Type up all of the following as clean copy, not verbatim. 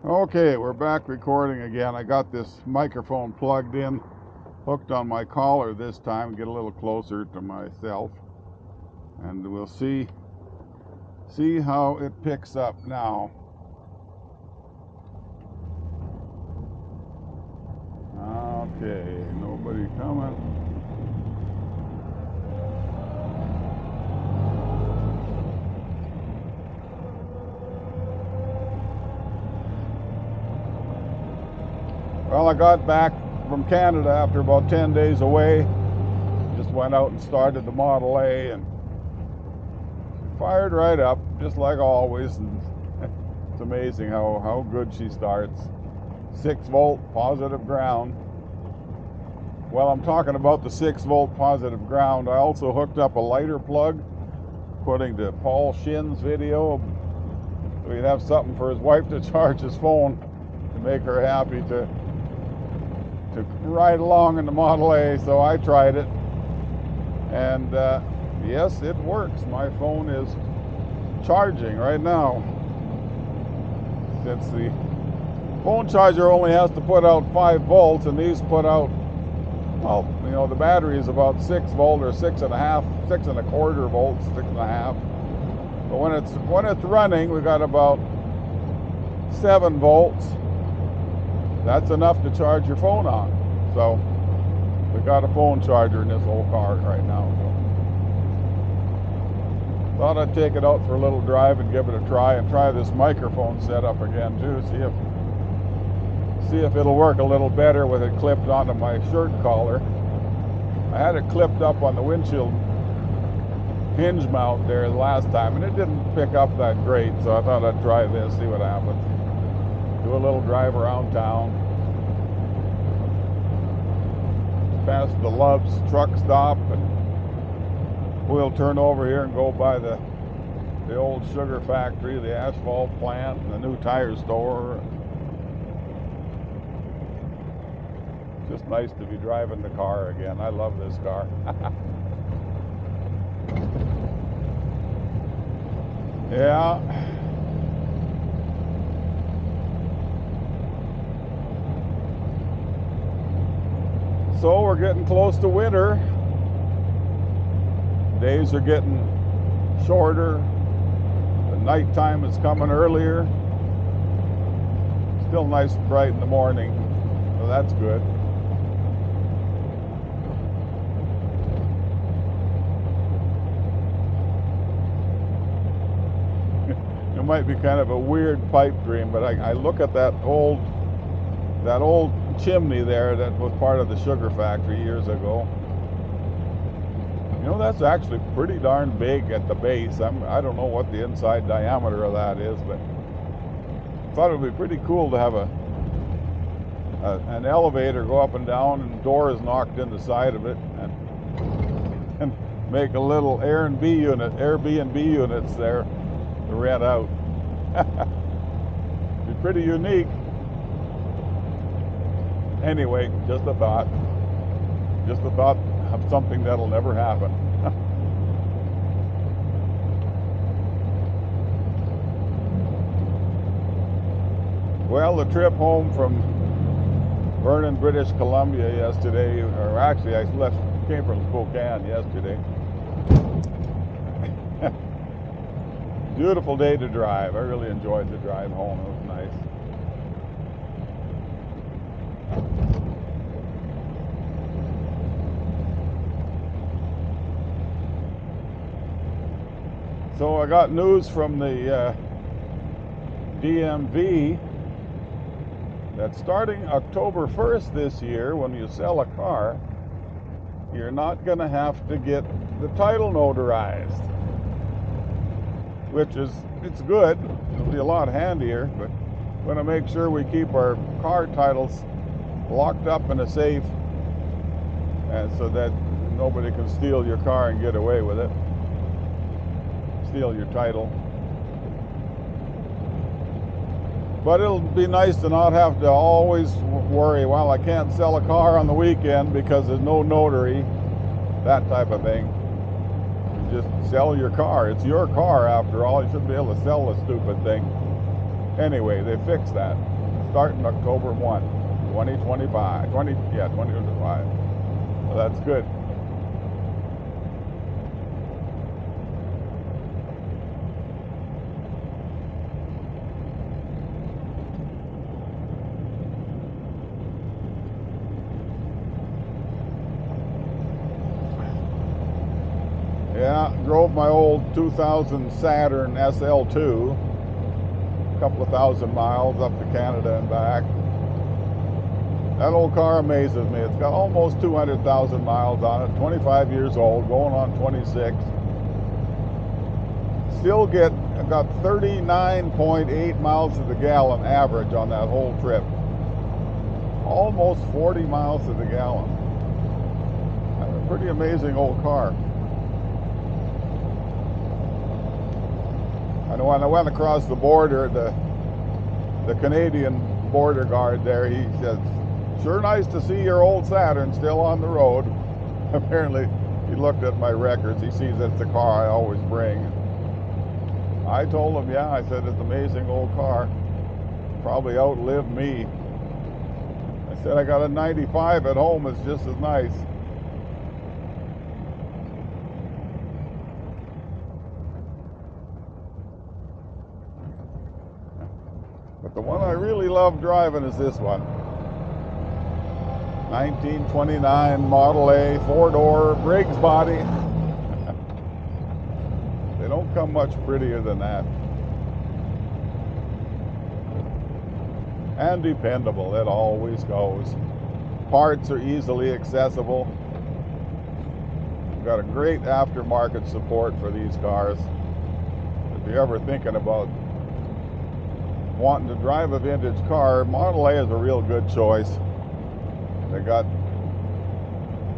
Okay, we're back recording again. I got this microphone plugged in, hooked on my collar this time, get a little closer to myself, and we'll see how it picks up now. Okay, nobody coming. Well, I got back from Canada after about 10 days away. Just went out and started the Model A and fired right up, just like always. And it's amazing how good she starts. 6-volt positive ground. Well, I'm talking about the 6-volt positive ground. I also hooked up a lighter plug, according to Paul Shinn's video. So he'd have something for his wife to charge his phone to make her happy to ride along in the Model A. So I tried it, and yes, it works. My phone is charging right now. Since the phone charger only has to put out 5 volts, and these put out, well, you know, the battery is about 6 volt or 6.5, 6.25 volts, 6.5. But when it's running, we got about 7 volts. That's enough to charge your phone on. So we got a phone charger in this whole car right now. So thought I'd take it out for a little drive and give it a try, and try this microphone setup again too. See if it'll work a little better with it clipped onto my shirt collar. I had it clipped up on the windshield hinge mount there the last time, and it didn't pick up that great. So I thought I'd try this, see what happens. Do a little drive around town. Past the Love's truck stop, and we'll turn over here and go by the old sugar factory, the asphalt plant, and the new tire store. Just nice to be driving the car again. I love this car. Yeah. So we're getting close to winter. Days are getting shorter. The nighttime is coming earlier. Still nice and bright in the morning, so that's good. It might be kind of a weird pipe dream, but I look at that old chimney there that was part of the sugar factory years ago. You know, that's actually pretty darn big at the base. I don't know what the inside diameter of that is, but I thought it would be pretty cool to have an elevator go up and down, and doors knocked in the side of it, and make a little Airbnb units there to rent out. Be pretty unique. Anyway, just a thought of something that'll never happen. Well, the trip home from Vernon, British Columbia yesterday, or actually I came from Spokane yesterday. Beautiful day to drive. I really enjoyed the drive home. It was nice. So I got news from the DMV that starting October 1st this year, when you sell a car, you're not going to have to get the title notarized, which it's good. It'll be a lot handier, but we're going to make sure we keep our car titles locked up in a safe, and so that nobody can steal your car and get away with it. Steal your title. But it'll be nice to not have to always worry, well, I can't sell a car on the weekend because there's no notary, that type of thing. You just sell your car. It's your car after all. You shouldn't be able to sell a stupid thing. Anyway, they fixed that. starting October 1, 2025. 2025. Well, that's good. Yeah, drove my old 2000 Saturn SL2, a couple of thousand miles up to Canada and back. That old car amazes me. It's got almost 200,000 miles on it, 25 years old, going on 26. Still got 39.8 miles to the gallon average on that whole trip. Almost 40 miles to the gallon. A pretty amazing old car. I know when I went across the border, the Canadian border guard there, he says, "Sure nice to see your old Saturn still on the road." Apparently, he looked at my records. He sees it's the car I always bring. I told him, yeah, I said, it's an amazing old car. Probably outlived me. I said, I got a 95 at home. It's just as nice. But the one I really love driving is this one. 1929 Model A, 4-door, Briggs body. They don't come much prettier than that. And dependable, it always goes. Parts are easily accessible. We've got a great aftermarket support for these cars. If you're ever thinking about wanting to drive a vintage car, Model A is a real good choice. They got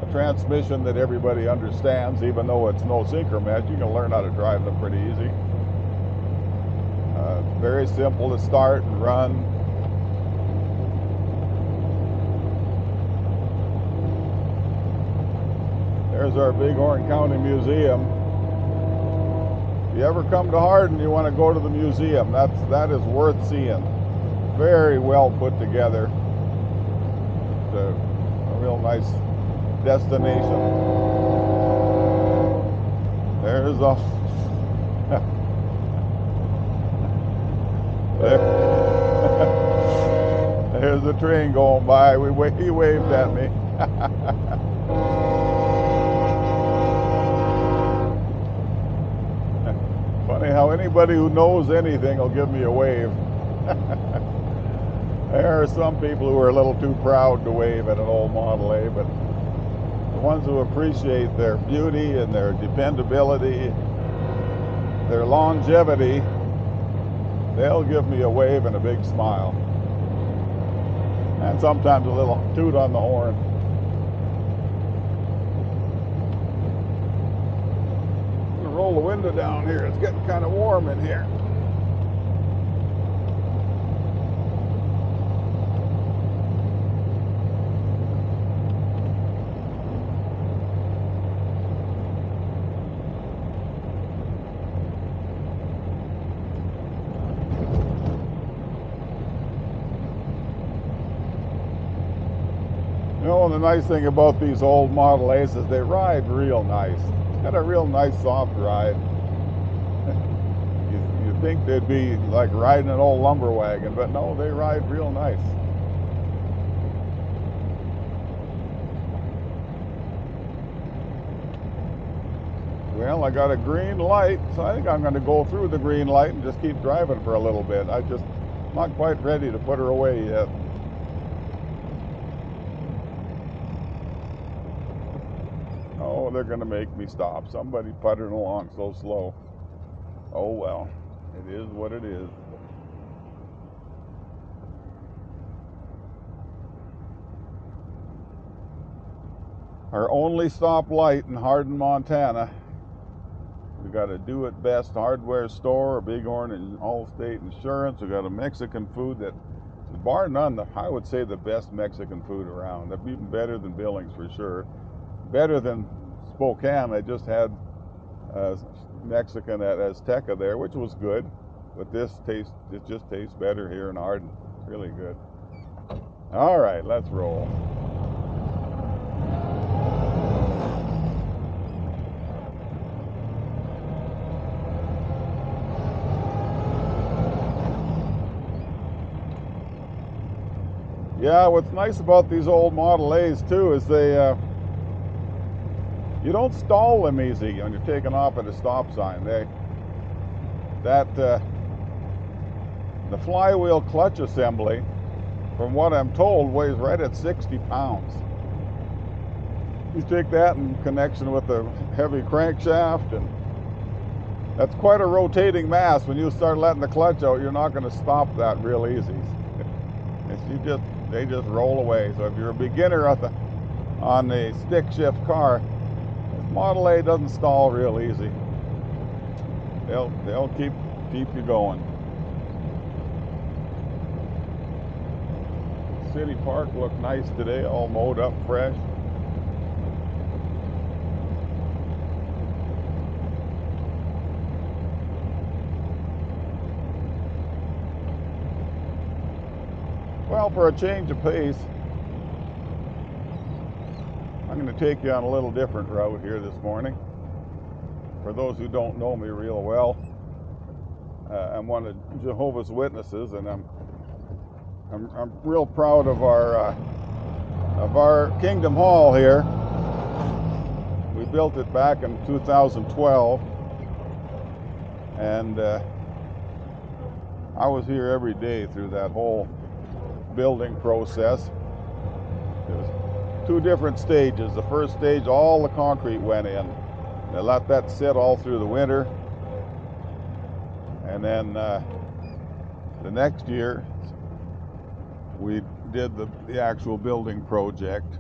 a transmission that everybody understands, even though it's no synchromet. You can learn how to drive them pretty easy. Very simple to start and run. There's our Bighorn County Museum. If you ever come to Harden, you want to go to the museum. That is worth seeing. Very well put together. It's a real nice destination. There's a there's a train going by. He waved at me. Funny how anybody who knows anything will give me a wave. There are some people who are a little too proud to wave at an old Model A, but the ones who appreciate their beauty and their dependability, their longevity, they'll give me a wave and a big smile. And sometimes a little toot on the horn. I'm gonna roll the window down here. It's getting kind of warm in here. You know, and the nice thing about these old Model A's is they ride real nice. It's got a real nice soft ride. You think they'd be like riding an old lumber wagon, but no, they ride real nice. Well, I got a green light, so I think I'm going to go through the green light and just keep driving for a little bit. I'm not quite ready to put her away yet. Oh, they're going to make me stop. Somebody puttering along so slow. Oh well, it is what it is. Our only stoplight in Harden, Montana. We got a Do It Best hardware store, a Bighorn and Allstate Insurance. We got a Mexican food that is bar none, I would say the best Mexican food around. They're even better than Billings for sure. Better than Spokane. I just had Mexican at Azteca there, which was good. But it just tastes better here in Harden. Really good. All right, let's roll. Yeah, what's nice about these old Model A's too is they you don't stall them easy when you're taking off at a stop sign. The flywheel clutch assembly, from what I'm told, weighs right at 60 pounds. You take that in connection with a heavy crankshaft, and that's quite a rotating mass. When you start letting the clutch out, you're not going to stop that real easy. They just roll away. So if you're a beginner on the stick shift car, this Model A doesn't stall real easy. They'll keep you going. City Park looked nice today, all mowed up fresh. Well, for a change of pace, I'm going to take you on a little different route here this morning. For those who don't know me real well, I'm one of Jehovah's Witnesses, and I'm real proud of our Kingdom Hall here. We built it back in 2012, and I was here every day through that whole building process. It was 2 different stages. The first stage, all the concrete went in. They let that sit all through the winter, and then the next year we did the actual building project,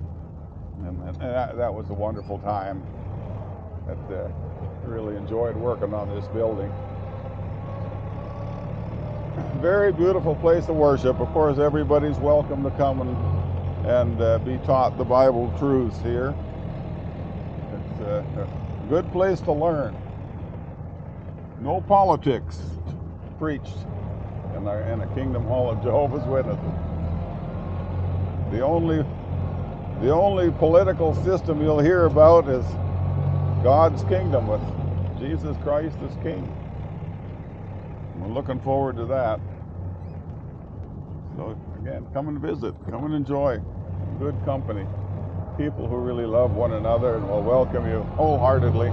and that was a wonderful time. Really enjoyed working on this building. Very beautiful place of worship. Of course, everybody's welcome to come and be taught the Bible truths here. It's a good place to learn. No politics preached in a Kingdom Hall of Jehovah's Witnesses. The only political system you'll hear about is God's kingdom with Jesus Christ as King. We're looking forward to that. So again, come and visit, come and enjoy good company. People who really love one another and will welcome you wholeheartedly.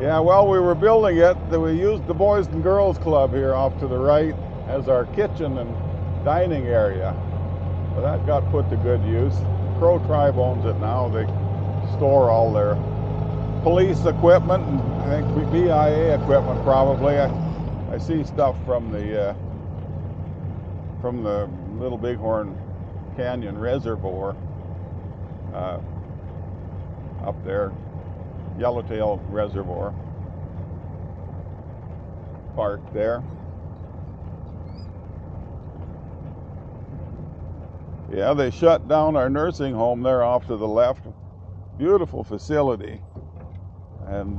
Yeah, while we were building it, we used the Boys and Girls Club here off to the right as our kitchen and dining area. So that got put to good use. Crow Tribe owns it now. They store all their police equipment and I think BIA equipment probably. I see stuff from the Little Bighorn Canyon Reservoir up there, Yellowtail Reservoir, parked there. Yeah, they shut down our nursing home there off to the left. Beautiful facility. And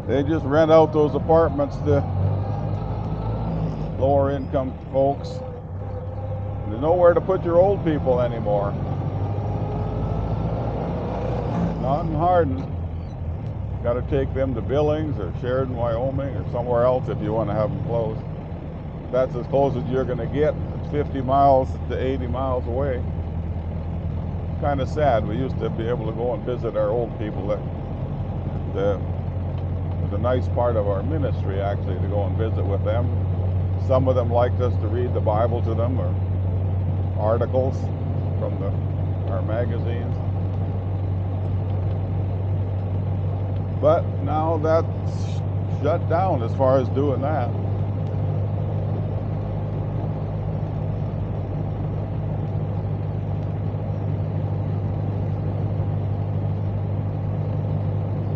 they just rent out those apartments to lower income folks. There's nowhere to put your old people anymore. Not in Harden. Got to take them to Billings or Sheridan, Wyoming, or somewhere else if you want to have them close. That's as close as you're going to get. It's 50 miles to 80 miles away. Kind of sad. We used to be able to go and visit our old people. That was a nice part of our ministry, actually, to go and visit with them. Some of them liked us to read the Bible to them or articles from our magazines. But now that's shut down as far as doing that.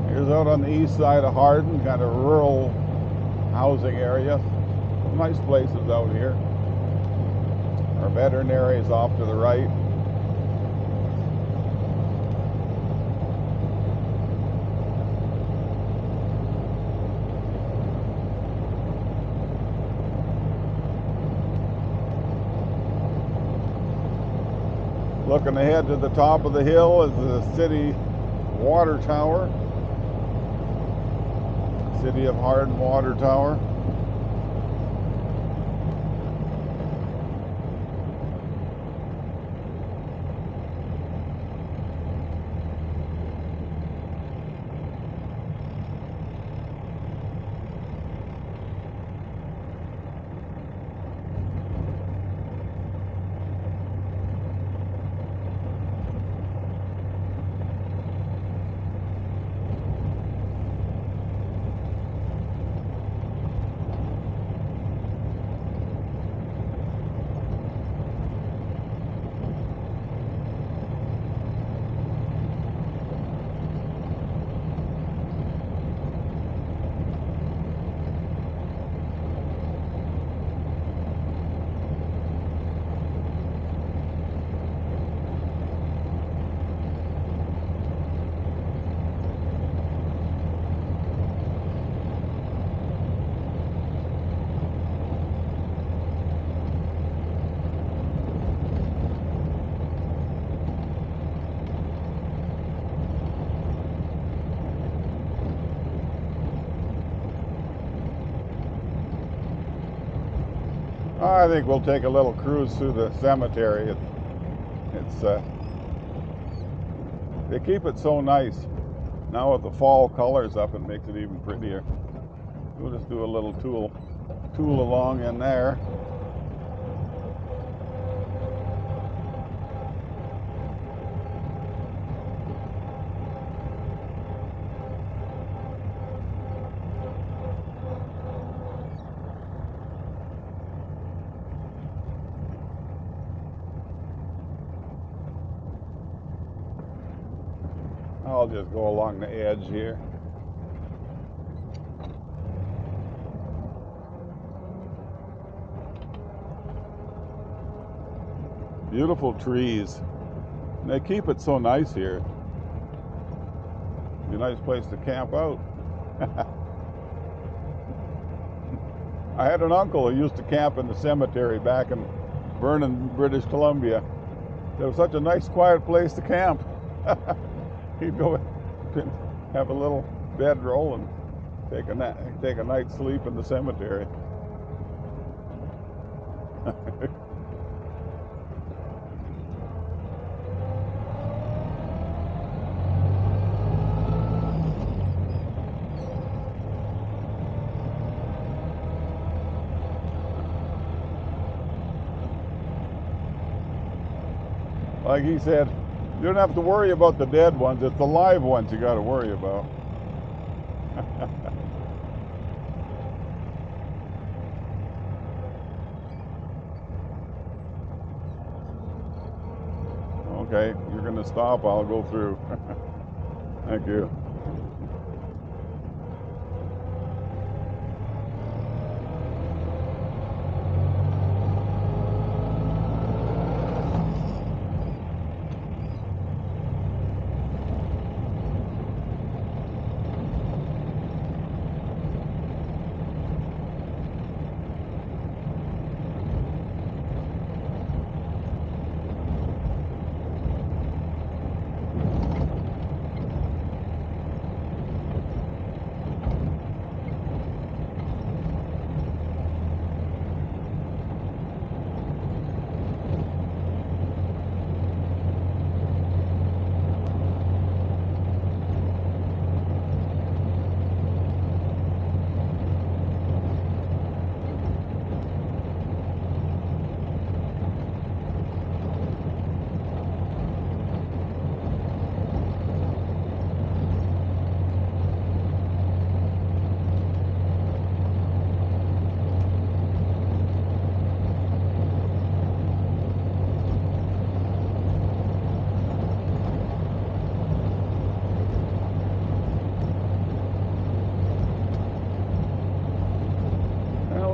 Here's out on the east side of Harden, kind of rural housing area. Nice places out here. Our veterinary is off to the right. Looking ahead to the top of the hill is the city water tower. City of Harden water tower. I think we'll take a little cruise through the cemetery. They keep it so nice. Now with the fall colors up, it makes it even prettier. We'll just do a little tool along in there. I'll just go along the edge here. Beautiful trees. And they keep it so nice here. Be a nice place to camp out. I had an uncle who used to camp in the cemetery back in Vernon, British Columbia. It was such a nice, quiet place to camp. He'd go have a little bedroll and take a night's sleep in the cemetery. Like he said, you don't have to worry about the dead ones. It's the live ones you got to worry about. Okay, you're going to stop. I'll go through. Thank you.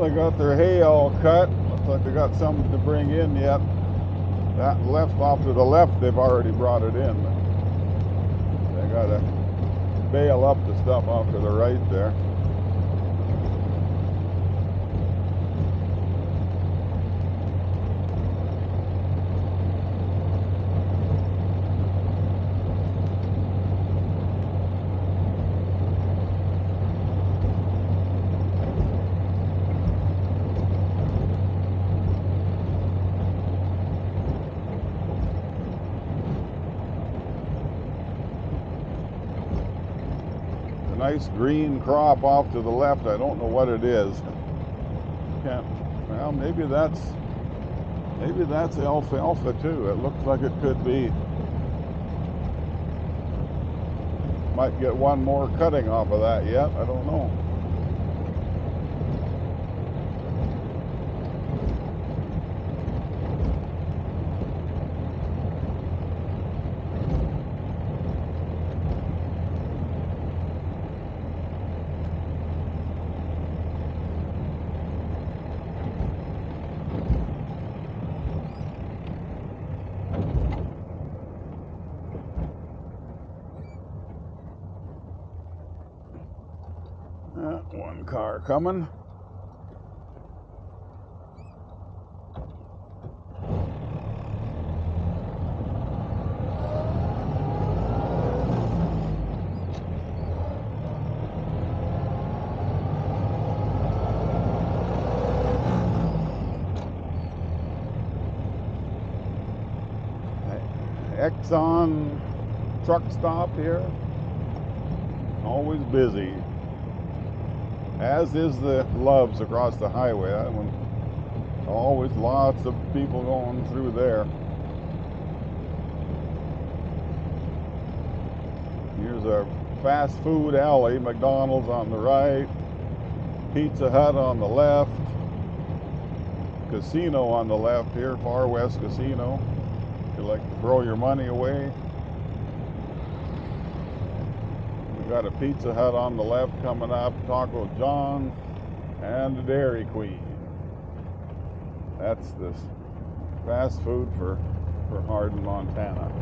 They got their hay all cut. Looks like they got something to bring in yet. That left off to the left, they've already brought it in. They got to bale up the stuff off to the right there. nice green crop off to the left. I don't know what it is. Can't. Well, maybe that's alfalfa too. It looks like it could be. Might get one more cutting off of that yet. I don't know. One car coming. Exxon truck stop here. Always busy. As is the Loves across the highway. That one, always lots of people going through there. Here's a fast food alley. McDonald's on the right, Pizza Hut on the left, casino on the left here, Far West Casino. If you like to throw your money away. Got a Pizza Hut on the left coming up, Taco John's, and a Dairy Queen. That's this fast food for Harden, Montana.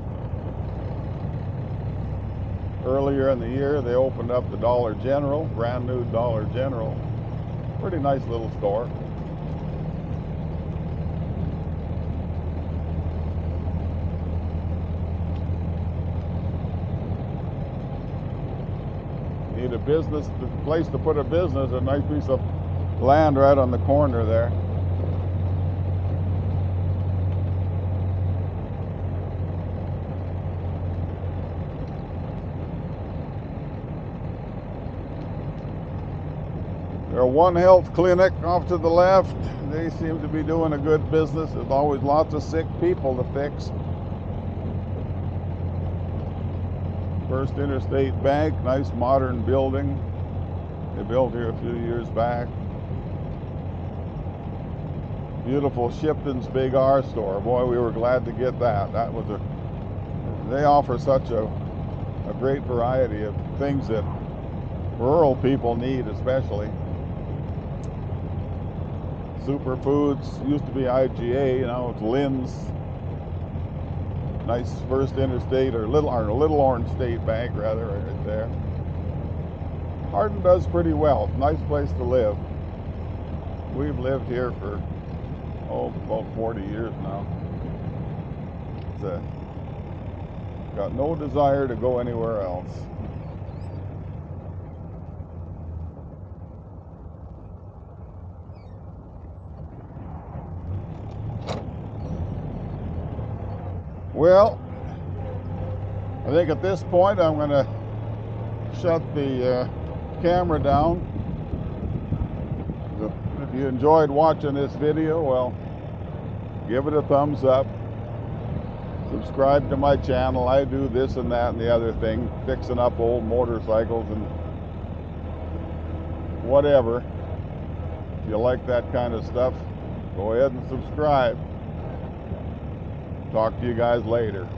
Earlier in the year, they opened up the Dollar General, brand new Dollar General. Pretty nice little store. Need a business, place to put a business, a nice piece of land right on the corner there. There's One Health Clinic off to the left. They seem to be doing a good business. There's always lots of sick people to fix. First Interstate Bank, nice modern building. They built here a few years back. Beautiful Shipton's Big R store. Boy, we were glad to get that. That was they offer such a great variety of things that rural people need, especially. Superfoods used to be IGA, now it's Lynn's. Nice First Interstate, or Little Orange State Bank, rather, right there. Harden does pretty well. Nice place to live. We've lived here for, about 40 years now. Got no desire to go anywhere else. Well, I think at this point I'm going to shut the camera down. If you enjoyed watching this video, well, give it a thumbs up. Subscribe to my channel. I do this and that and the other thing, fixing up old motorcycles and whatever. If you like that kind of stuff, go ahead and subscribe. Talk to you guys later.